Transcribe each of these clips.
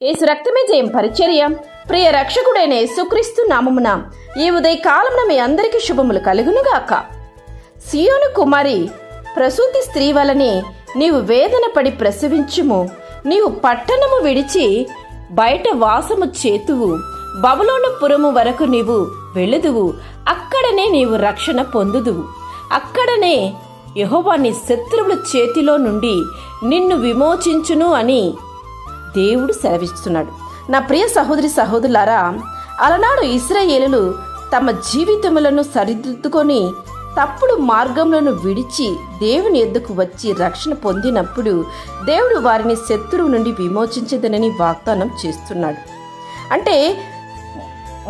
యేసు రక్తమే జయం పరిచర్య. ప్రియ రక్షకుడైన యేసుక్రీస్తు నామమున ఈ ఉదయకాలమున మీ అందరికీ శుభములు కలుగునుగాక. సియోను కుమారి, ప్రసూతి స్త్రీ వలనే నీవు వేదన పడి ప్రసవించుము. నీవు పట్టణము విడిచి బయట వాసము చేతువు. బబులోను పురము వరకు నీవు వెళ్ళుదువు. అక్కడనే నీవు రక్షణ పొందుదువు. అక్కడనే యెహోవా నీ శత్రువుల చేతిలో నుండి నిన్ను విమోచించును అని దేవుడు సెలవిస్తున్నాడు. నా ప్రియ సహోదరి సహోదరులారా, అలనాడు ఇశ్రాయేలులు తమ జీవితములను సరిదిద్దుకొని తప్పుడు మార్గములను విడిచి దేవుని ఎద్దుకు వచ్చి రక్షణ పొందినప్పుడు దేవుడు వారిని శత్రువు నుండి విమోచించదనని వాగ్దానం చేస్తున్నాడు. అంటే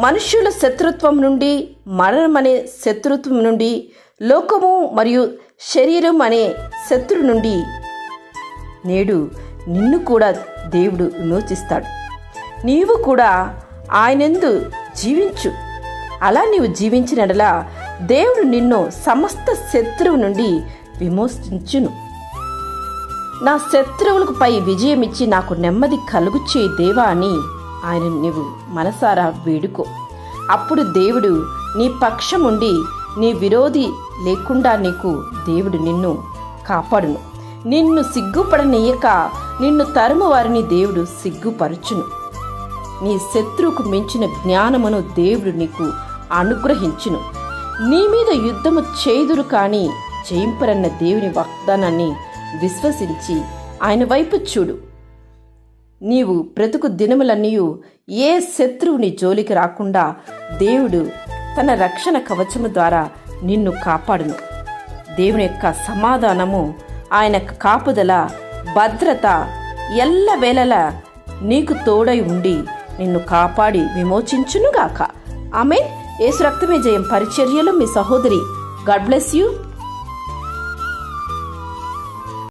మనుష్యుల శత్రుత్వం నుండి, మరణం అనే శత్రుత్వం నుండి, లోకము మరియు శరీరం అనే శత్రు నుండి నేడు నిన్ను కూడా దేవుడు విమోచిస్తాడు. నీవు కూడా ఆయనందు జీవించు. అలా నీవు జీవించినట్లా దేవుడు నిన్ను సమస్త శత్రువు నుండి విమోచించును. నా శత్రువులకు పై విజయం ఇచ్చి నాకు నెమ్మది కలుగుచే దేవా అని ఆయన నీవు మనసారా వేడుకో. అప్పుడు దేవుడు నీ పక్షముండి నీ విరోధి లేకుండా నీకు దేవుడు నిన్ను కాపాడును. నిన్ను సిగ్గుపడనీయక నిన్ను తరుము వారిని దేవుడు సిగ్గుపరచును. నీ శత్రువుకు మించిన జ్ఞానమును దేవుడు నీకు అనుగ్రహించును. నీ మీద యుద్ధము చేదురు కానీ జయింపరన్న దేవుని వాగ్దానాన్ని విశ్వసించి ఆయన వైపు చూడు. నీవు బ్రతుకు దినములన్నీ ఏ శత్రువుని జోలికి రాకుండా దేవుడు తన రక్షణ కవచము ద్వారా నిన్ను కాపాడును. దేవుని యొక్క సమాధానము, ఆయన కాపుదల, భద్రత ఎల్లవేళలా నీకు తోడై ఉండి నిన్ను కాపాడి విమోచించునుగాక. ఆమేన్. యేసు రక్తమే జయం పరిచర్యలో మీ సహోదరి. God bless you.